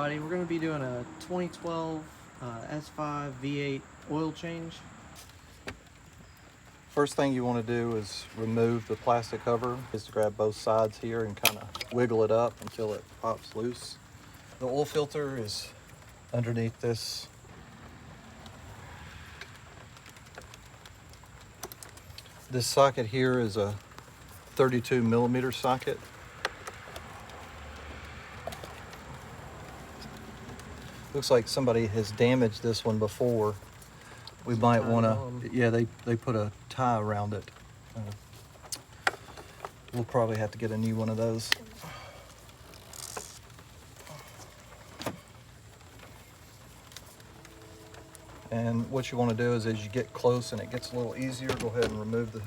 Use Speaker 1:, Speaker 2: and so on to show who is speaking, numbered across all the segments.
Speaker 1: everybody. We're going to be doing a 2012 S5 V8 oil change.
Speaker 2: First thing you want to do is remove the plastic cover. Just grab both sides here and kind of wiggle it up until it pops loose. The oil filter is underneath this. This socket here is a 32 millimeter socket. Looks like somebody has damaged this one before. We might want to, yeah, they put a tie around it. We'll probably have to get a new one of those. And what you want to do is as you get close and it gets a little easier, go ahead and remove the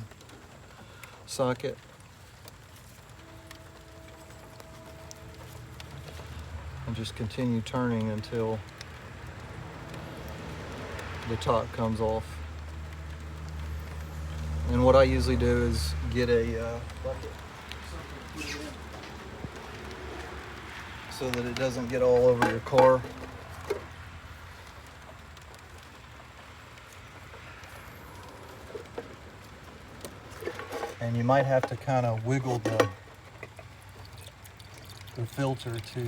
Speaker 2: socket. And just continue turning until the top comes off. And what I usually do is get a bucket so that it doesn't get all over your car. And you might have to kind of wiggle the filter to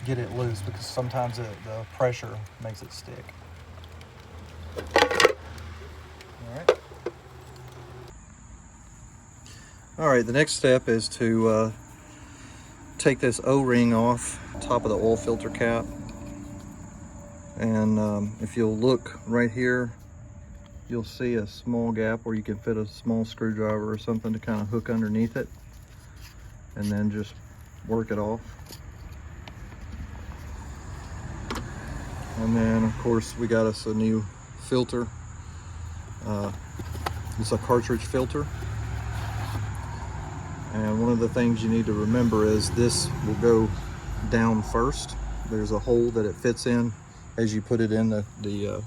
Speaker 2: get it loose, because sometimes the pressure makes it stick. All right, the next step is to take this O-ring off top of the oil filter cap. And if you'll look right here, you'll see a small gap where you can fit a small screwdriver or something to kind of hook underneath it, and then just work it off. And then of course we got us a new filter. It's a cartridge filter. And one of the things you need to remember is this will go down first. There's a hole that it fits in as you put it in the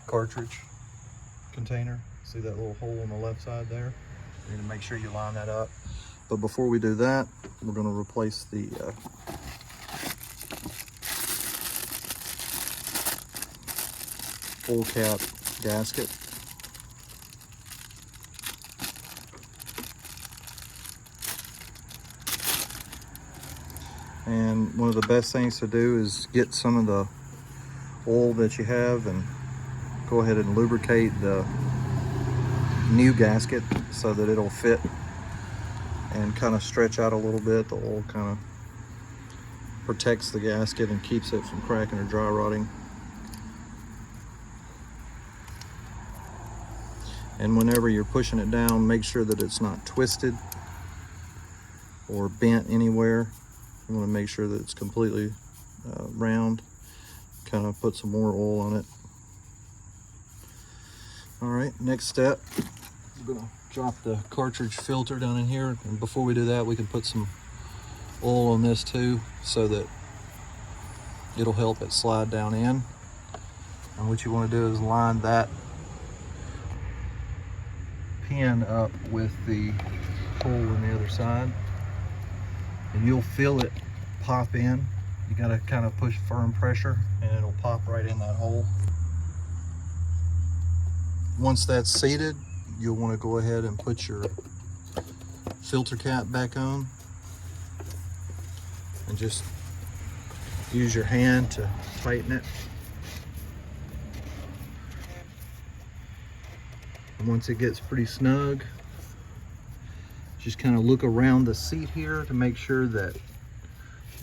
Speaker 2: cartridge container. See that little hole on the left side there? You need to make sure you line that up. But before we do that, we're going to replace the oil cap gasket. And one of the best things to do is get some of the oil that you have and go ahead and lubricate the new gasket so that it'll fit and kind of stretch out a little bit. The oil kind of protects the gasket and keeps it from cracking or dry rotting. And whenever you're pushing it down, make sure that it's not twisted or bent anywhere. You want to make sure that it's completely round. Kind of put some more oil on it. All right, next step, I'm gonna drop the cartridge filter down in here. And before we do that, we can put some oil on this too, so that it'll help it slide down in. And what you want to do is line that pin up with the hole on the other side, and you'll feel it pop in. You got to kind of push firm pressure and it'll pop right in that hole. Once that's seated, you'll want to go ahead and put your filter cap back on and just use your hand to tighten it. And once it gets pretty snug, just kind of look around the seat here to make sure that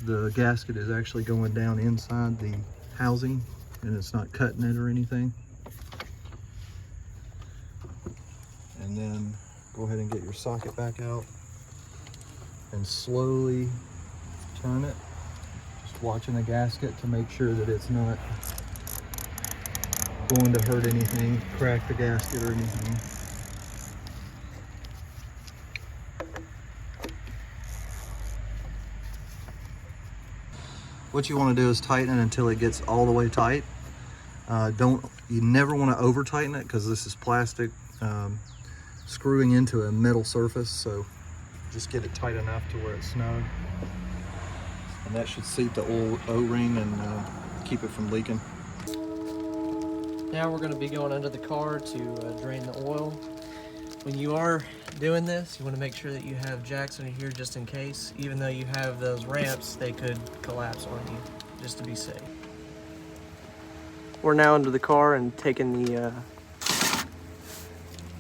Speaker 2: the gasket is actually going down inside the housing and it's not cutting it or anything. And then go ahead and get your socket back out and slowly turn it. Just watching the gasket to make sure that it's not going to hurt anything, crack the gasket or anything. What you want to do is tighten it until it gets all the way tight. You never want to over tighten it, because this is plastic screwing into a metal surface, so just get it tight enough to where it's snug. and that should seat the O-ring and keep it from leaking.
Speaker 1: Now we're going to be going under the car to drain the oil. When you are doing this, you want to make sure that you have jacks under here just in case. Even though you have those ramps, they could collapse on you, just to be safe. We're now under the car and taking the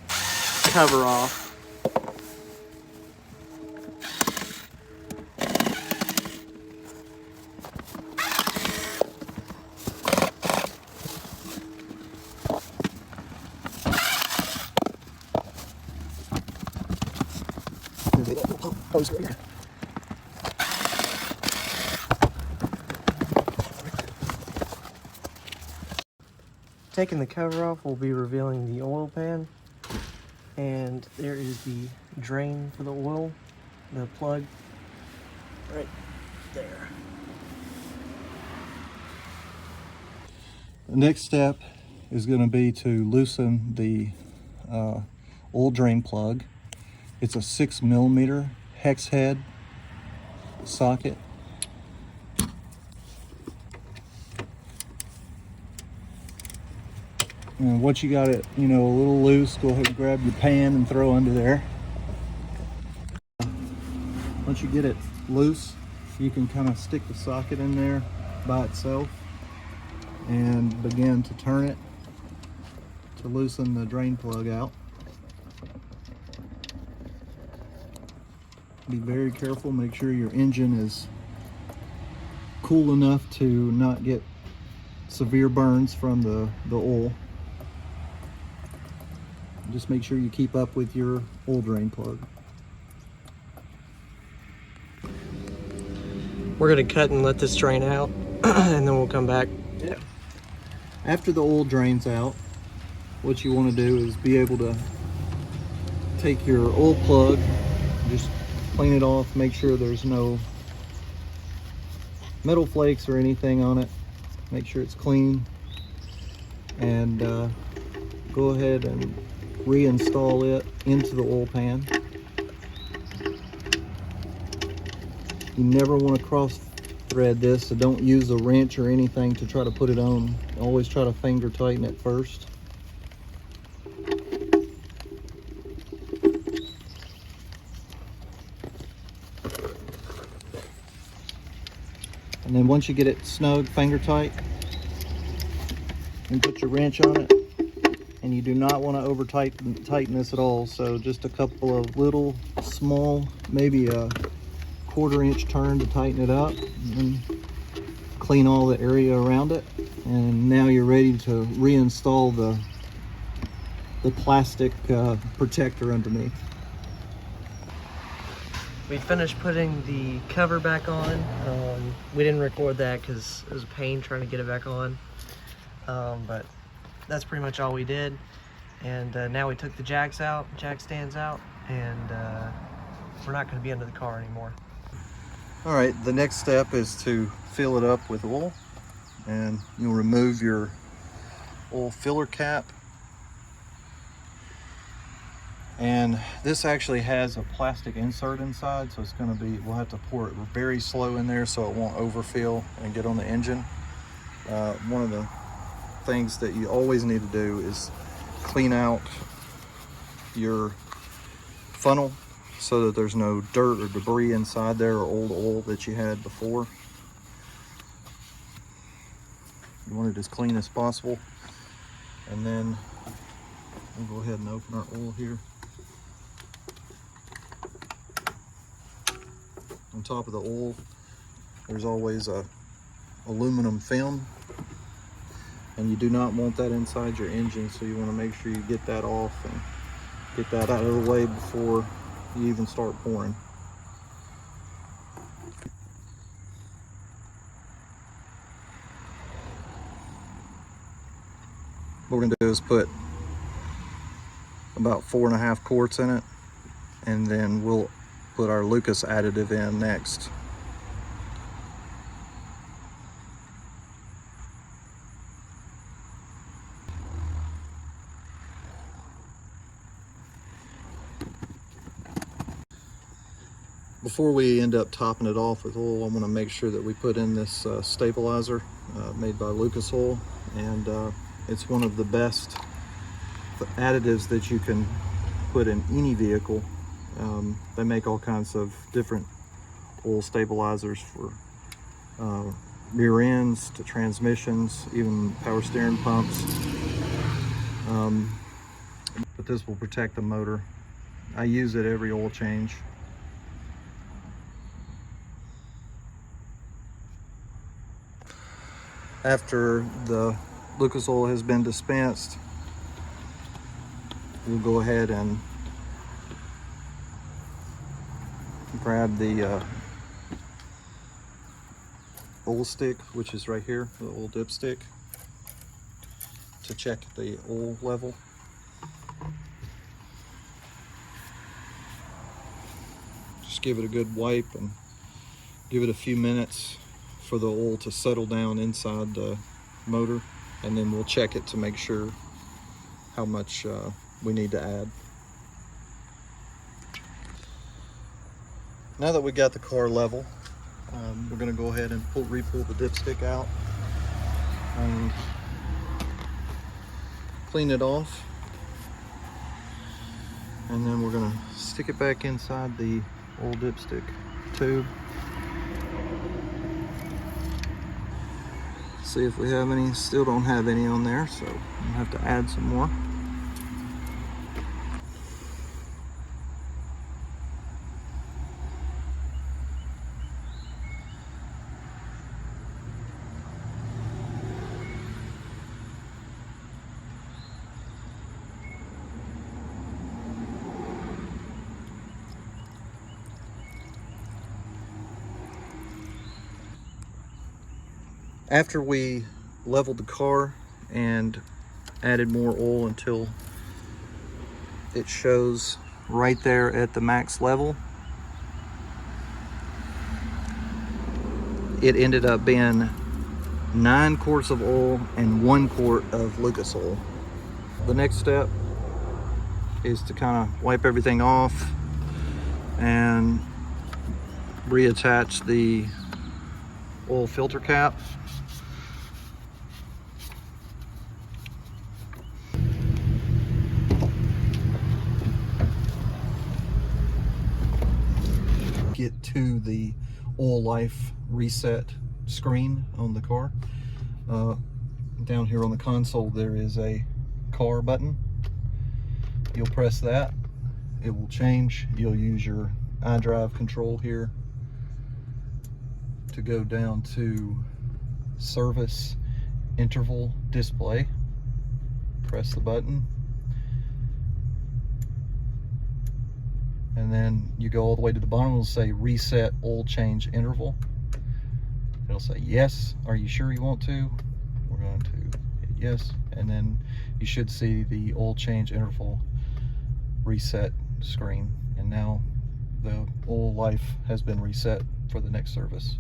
Speaker 1: cover off. Taking the cover off, we'll be revealing the oil pan, and there is the drain for the oil, the plug right there.
Speaker 2: The next step is going to be to loosen the oil drain plug. It's a 6mm hex head socket. And once you got it, a little loose, go ahead and grab your pan and throw under there. Once you get it loose, you can kind of stick the socket in there by itself and begin to turn it to loosen the drain plug out. Be very careful, make sure your engine is cool enough to not get severe burns from the oil. Just make sure you keep up with your oil drain plug.
Speaker 1: We're going to cut and let this drain out, and then we'll come back.
Speaker 2: Yeah. After the oil drains out, what you want to do is be able to take your oil plug, just clean it off, make sure there's no metal flakes or anything on it. Make sure it's clean, and go ahead and reinstall it into the oil pan. You never want to cross thread this, so don't use a wrench or anything to try to put it on. Always try to finger tighten it first. And then once you get it snug, finger tight, and put your wrench on it. And you do not want to over tighten this at all, so just a couple of little small, maybe a 1/4 inch turn to tighten it up, and clean all the area around it. And now you're ready to reinstall the plastic protector underneath.
Speaker 1: We finished putting the cover back on. We didn't record that because it was a pain trying to get it back on, but that's pretty much all we did. And now we took the jack stands out, and we're not going to be under the car anymore.
Speaker 2: All right, the next step is to fill it up with oil, and you'll remove your oil filler cap. And this actually has a plastic insert inside, so it's going to be, we'll have to pour it very slow in there so it won't overfill and get on the engine. One of the things that you always need to do is clean out your funnel so that there's no dirt or debris inside there, or old oil that you had before. You want it as clean as possible. And then we'll go ahead and open our oil here. On top of the oil, there's always a aluminum film, and you do not want that inside your engine, so you want to make sure you get that off and get that out of the way before you even start pouring. What we're going to do is put about 4.5 quarts in it, and then we'll put our Lucas additive in next. Before we end up topping it off with oil, I want to make sure that we put in this stabilizer made by Lucas Oil, and it's one of the best additives that you can put in any vehicle. They make all kinds of different oil stabilizers for rear ends to transmissions, even power steering pumps. But this will protect the motor. I use it every oil change. After the Lucas oil has been dispensed, we'll go ahead and grab the oil stick, which is right here, the oil dipstick, to check the oil level. Just give it a good wipe and give it a few minutes for the oil to settle down inside the motor, and then we'll check it to make sure how much we need to add. Now that we got the car level, we're going to go ahead and re-pull the dipstick out and clean it off, and then we're going to stick it back inside the oil dipstick tube. See if we have any. Still don't have any on there, so we'll have to add some more. After we leveled the car and added more oil until it shows right there at the max level, it ended up being 9 quarts of oil and 1 quart of Lucas oil. The next step is to kind of wipe everything off and reattach the oil filter cap. Get to the oil life reset screen on the car. Down here on the console there is a car button. You'll press that, it will change. You'll use your iDrive control here to go down to service interval display. Press the button, and then you go all the way to the bottom. It'll say reset oil change interval. It'll say yes. Are you sure you want to? We're going to hit yes, and then you should see the oil change interval reset screen, and now the oil life has been reset for the next service.